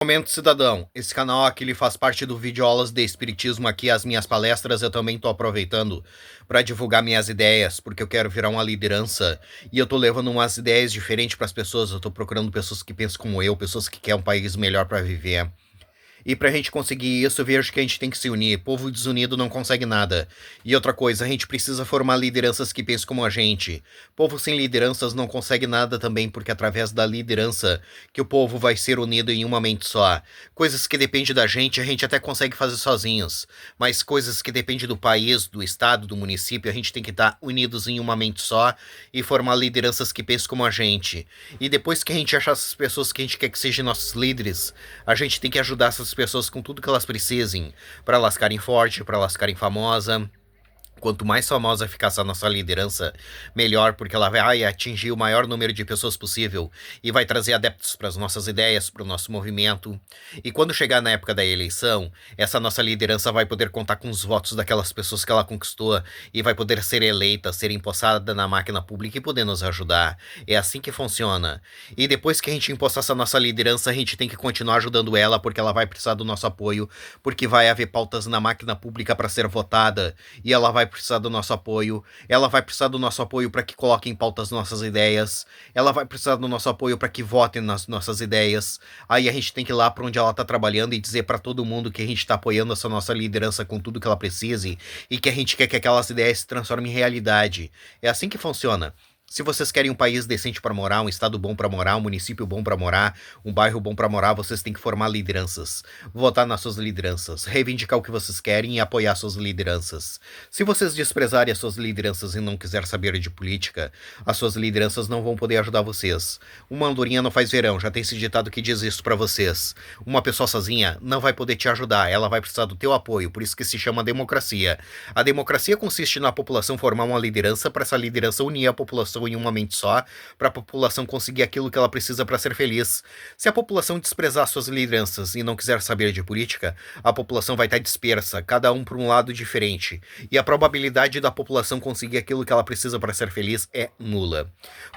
Momento Cidadão, esse canal aqui ele faz parte do Videoaulas de Espiritismo. Aqui as minhas palestras eu também estou aproveitando para divulgar minhas ideias, porque eu quero virar uma liderança e eu estou levando umas ideias diferentes para as pessoas. Eu estou procurando pessoas que pensam como eu, pessoas que querem um país melhor para viver. E pra gente conseguir isso, eu vejo que a gente tem que se unir. Povo desunido não consegue nada. E outra coisa, a gente precisa formar lideranças que pensem como a gente. Povo sem lideranças não consegue nada também, porque é através da liderança que o povo vai ser unido em uma mente só. Coisas que dependem da gente, a gente até consegue fazer sozinhos. Mas coisas que dependem do país, do estado, do município, a gente tem que estar unidos em uma mente só e formar lideranças que pensem como a gente. E depois que a gente achar essas pessoas que a gente quer que sejam nossos líderes, a gente tem que ajudar essas pessoas com tudo que elas precisem para elas ficarem fortes, para elas ficarem famosas. Quanto mais famosa ficar essa nossa liderança, melhor, porque ela vai atingir o maior número de pessoas possível e vai trazer adeptos para as nossas ideias, para o nosso movimento. E quando chegar na época da eleição, essa nossa liderança vai poder contar com os votos daquelas pessoas que ela conquistou e vai poder ser eleita, ser empossada na máquina pública e poder nos ajudar. É assim que funciona. E depois que a gente empossar essa nossa liderança, a gente tem que continuar ajudando ela, porque ela vai precisar do nosso apoio, porque vai haver pautas na máquina pública para ser votada e ela vai precisar do nosso apoio, ela vai precisar do nosso apoio para que coloquem em pauta as nossas ideias, ela vai precisar do nosso apoio para que votem nas nossas ideias. Aí a gente tem que ir lá para onde ela está trabalhando e dizer para todo mundo que a gente está apoiando essa nossa liderança com tudo que ela precise e que a gente quer que aquelas ideias se transformem em realidade. É assim que funciona. Se vocês querem um país decente para morar, um estado bom para morar, um município bom para morar, um bairro bom para morar, vocês têm que formar lideranças, votar nas suas lideranças, reivindicar o que vocês querem e apoiar suas lideranças. Se vocês desprezarem as suas lideranças e não quiser saber de política, as suas lideranças não vão poder ajudar vocês. Uma andorinha não faz verão, já tem esse ditado que diz isso para vocês. Uma pessoa sozinha não vai poder te ajudar, ela vai precisar do teu apoio, por isso que se chama democracia. A democracia consiste na população formar uma liderança, para essa liderança unir a população em uma mente só, para a população conseguir aquilo que ela precisa para ser feliz. Se a população desprezar suas lideranças e não quiser saber de política, a população vai estar dispersa, cada um para um lado diferente, e a probabilidade da população conseguir aquilo que ela precisa para ser feliz é nula.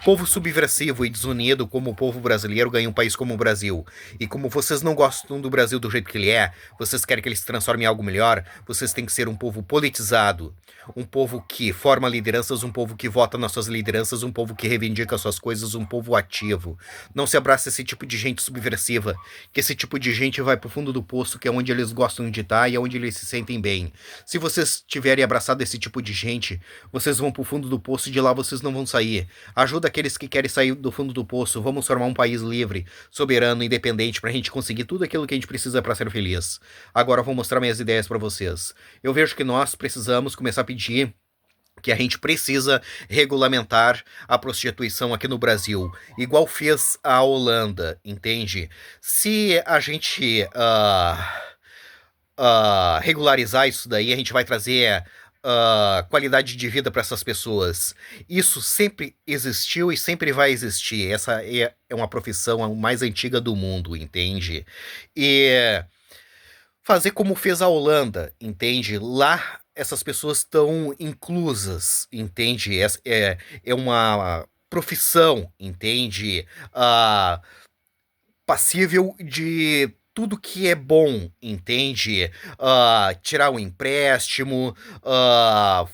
Povo subversivo e desunido como o povo brasileiro ganha um país como o Brasil. E como vocês não gostam do Brasil do jeito que ele é, vocês querem que ele se transforme em algo melhor, vocês têm que ser um povo politizado, um povo que forma lideranças, um povo que vota nas suas lideranças, um povo que reivindica suas coisas, um povo ativo. Não se abraça esse tipo de gente subversiva, que esse tipo de gente vai pro fundo do poço, que é onde eles gostam de estar e é onde eles se sentem bem. Se vocês tiverem abraçado esse tipo de gente, vocês vão pro fundo do poço e de lá vocês não vão sair. Ajuda aqueles que querem sair do fundo do poço. Vamos formar um país livre, soberano, independente, pra gente conseguir tudo aquilo que a gente precisa para ser feliz. Agora eu vou mostrar minhas ideias para vocês. Eu vejo que nós precisamos começar a pedir que a gente precisa regulamentar a prostituição aqui no Brasil, igual fez a Holanda, entende? Se a gente regularizar isso daí, a gente vai trazer qualidade de vida para essas pessoas. Isso sempre existiu e sempre vai existir. Essa é uma profissão mais antiga do mundo, entende? E fazer como fez a Holanda, entende? Lá essas pessoas estão inclusas, entende? É uma profissão, entende? Passível de tudo que é bom, entende? Tirar um empréstimo,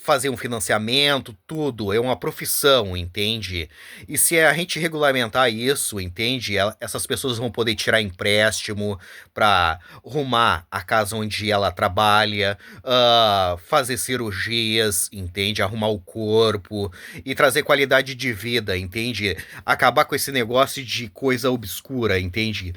fazer um financiamento, tudo. É uma profissão, entende? E se a gente regulamentar isso, entende? Essas pessoas vão poder tirar empréstimo para arrumar a casa onde ela trabalha, fazer cirurgias, entende? Arrumar o corpo e trazer qualidade de vida, entende? Acabar com esse negócio de coisa obscura, entende?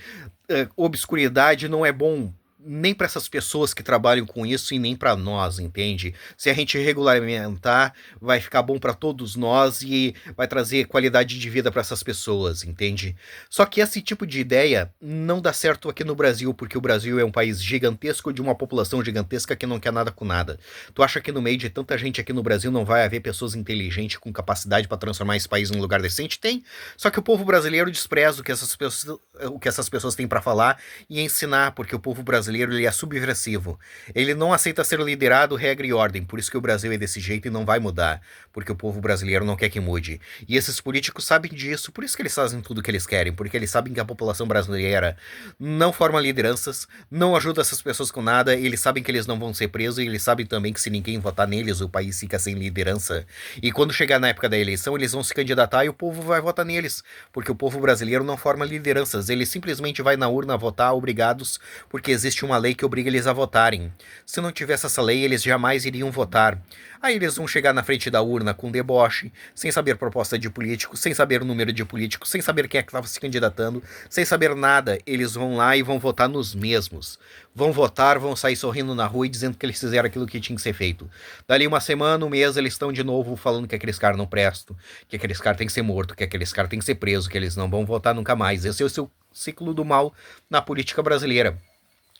Obscuridade não é bom nem para essas pessoas que trabalham com isso e nem para nós, entende? Se a gente regulamentar, vai ficar bom para todos nós e vai trazer qualidade de vida para essas pessoas, entende? Só que esse tipo de ideia não dá certo aqui no Brasil, porque o Brasil é um país gigantesco de uma população gigantesca que não quer nada com nada. Tu acha que no meio de tanta gente aqui no Brasil não vai haver pessoas inteligentes com capacidade para transformar esse país em um lugar decente? Tem. Só que o povo brasileiro despreza o que essas pessoas têm para falar e ensinar, porque o povo brasileiro brasileiro ele é subversivo. Ele não aceita ser liderado, regra e ordem. Por isso que o Brasil é desse jeito e não vai mudar. Porque o povo brasileiro não quer que mude. E esses políticos sabem disso. Por isso que eles fazem tudo o que eles querem. Porque eles sabem que a população brasileira não forma lideranças, não ajuda essas pessoas com nada. Eles sabem que eles não vão ser presos. E eles sabem também que se ninguém votar neles, o país fica sem liderança. E quando chegar na época da eleição, eles vão se candidatar e o povo vai votar neles. Porque o povo brasileiro não forma lideranças. Ele simplesmente vai na urna votar, obrigados, porque existe uma lei que obriga eles a votarem. Se não tivesse essa lei, eles jamais iriam votar. Aí eles vão chegar na frente da urna com deboche, sem saber proposta de político, sem saber o número de político, sem saber quem é que estava se candidatando, sem saber nada. Eles vão lá e vão votar nos mesmos. Vão votar, vão sair sorrindo na rua e dizendo que eles fizeram aquilo que tinha que ser feito. Dali uma semana, um mês, eles estão de novo falando que aqueles caras não prestam, que aqueles caras têm que ser mortos, que aqueles caras têm que ser presos, que eles não vão votar nunca mais. Esse é o seu ciclo do mal na política brasileira.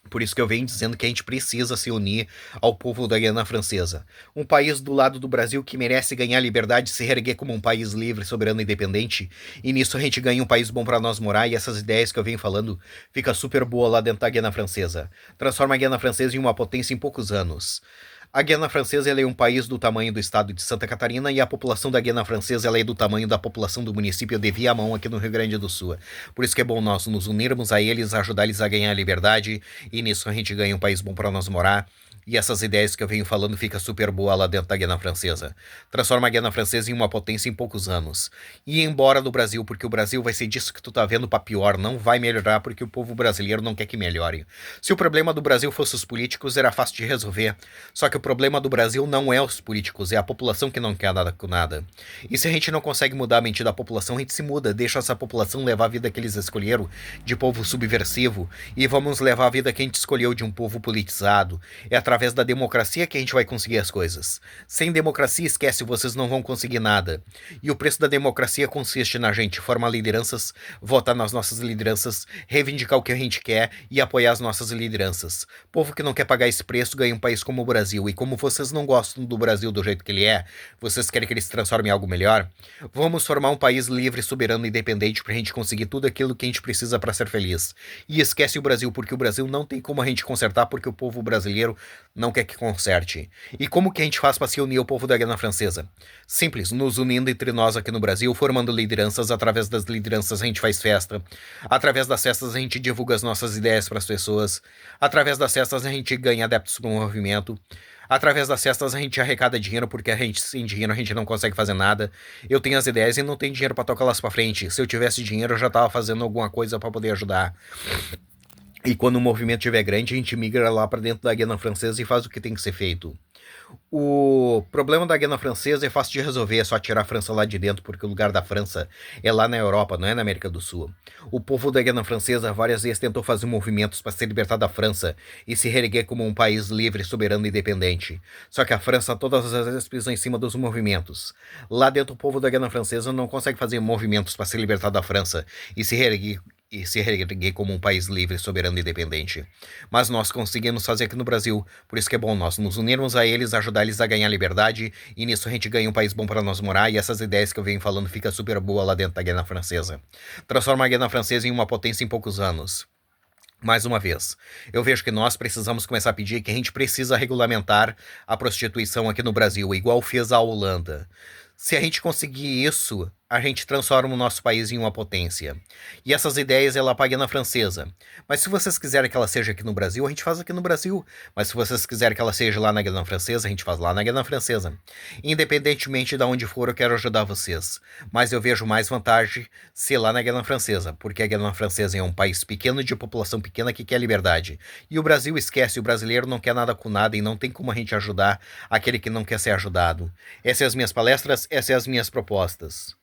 Por isso que eu venho dizendo que a gente precisa se unir ao povo da Guiana Francesa. Um país do lado do Brasil que merece ganhar liberdade e se reerguer como um país livre, soberano e independente. E nisso a gente ganha um país bom para nós morar e essas ideias que eu venho falando fica super boa lá dentro da Guiana Francesa. Transforma a Guiana Francesa em uma potência em poucos anos. A Guiana Francesa ela é um país do tamanho do estado de Santa Catarina e a população da Guiana Francesa ela é do tamanho da população do município de Viamão, aqui no Rio Grande do Sul. Por isso que é bom nós nos unirmos a eles, ajudar eles a ganhar a liberdade e nisso a gente ganha um país bom para nós morar. E essas ideias que eu venho falando fica super boa lá dentro da Guiana Francesa. Transforma a Guiana Francesa em uma potência em poucos anos. E ir embora do Brasil, porque o Brasil vai ser disso que tu tá vendo pra pior. Não vai melhorar porque o povo brasileiro não quer que melhore. Se o problema do Brasil fosse os políticos, era fácil de resolver. Só que o problema do Brasil não é os políticos, é a população que não quer nada com nada. E se a gente não consegue mudar a mente da população, a gente se muda, deixa essa população levar a vida que eles escolheram, de povo subversivo, e vamos levar a vida que a gente escolheu de um povo politizado. É através da democracia que a gente vai conseguir as coisas. Sem democracia, esquece, vocês não vão conseguir nada. E o preço da democracia consiste na gente formar lideranças, votar nas nossas lideranças, reivindicar o que a gente quer e apoiar as nossas lideranças. Povo que não quer pagar esse preço ganha um país como o Brasil. E como vocês não gostam do Brasil do jeito que ele é, vocês querem que ele se transforme em algo melhor, vamos formar um país livre, soberano e independente pra gente conseguir tudo aquilo que a gente precisa para ser feliz. E esquece o Brasil, porque o Brasil não tem como a gente consertar, porque o povo brasileiro não quer que conserte. E como que a gente faz para se unir ao povo da Guiana Francesa? Simples, nos unindo entre nós aqui no Brasil, formando lideranças. Através das lideranças a gente faz festa. Através das festas a gente divulga as nossas ideias para as pessoas. Através das festas a gente ganha adeptos para o movimento. Através das festas a gente arrecada dinheiro, porque a gente sem dinheiro a gente não consegue fazer nada. Eu tenho as ideias e não tenho dinheiro para tocar elas para frente. Se eu tivesse dinheiro eu já tava fazendo alguma coisa para poder ajudar. E quando o movimento estiver grande, a gente migra lá para dentro da Guiana Francesa e faz o que tem que ser feito. O problema da Guiana Francesa é fácil de resolver, é só tirar a França lá de dentro, porque o lugar da França é lá na Europa, não é na América do Sul. O povo da Guiana Francesa várias vezes tentou fazer movimentos para se libertar da França e se reerguer como um país livre, soberano e independente. Só que a França todas as vezes pisa em cima dos movimentos. Lá dentro o povo da Guiana Francesa não consegue fazer movimentos para se libertar da França e se reerguer como um país livre, soberano e independente. Mas nós conseguimos fazer aqui no Brasil, por isso que é bom nós nos unirmos a eles, ajudar eles a ganhar liberdade, e nisso a gente ganha um país bom para nós morar, e essas ideias que eu venho falando fica super boa lá dentro da Guiana Francesa. Transforma a Guiana Francesa em uma potência em poucos anos. Mais uma vez, eu vejo que nós precisamos começar a pedir que a gente precisa regulamentar a prostituição aqui no Brasil, igual fez a Holanda. Se a gente conseguir isso, a gente transforma o nosso país em uma potência. E essas ideias ela paga na francesa. Mas se vocês quiserem que ela seja aqui no Brasil, a gente faz aqui no Brasil. Mas se vocês quiserem que ela seja lá na Guiana Francesa, a gente faz lá na Guiana Francesa. Independentemente de onde for, eu quero ajudar vocês. Mas eu vejo mais vantagem ser lá na Guiana Francesa, porque a Guiana Francesa é um país pequeno, de população pequena, que quer liberdade. E o Brasil esquece, o brasileiro não quer nada com nada e não tem como a gente ajudar aquele que não quer ser ajudado. Essas são as minhas palestras, essas são as minhas propostas.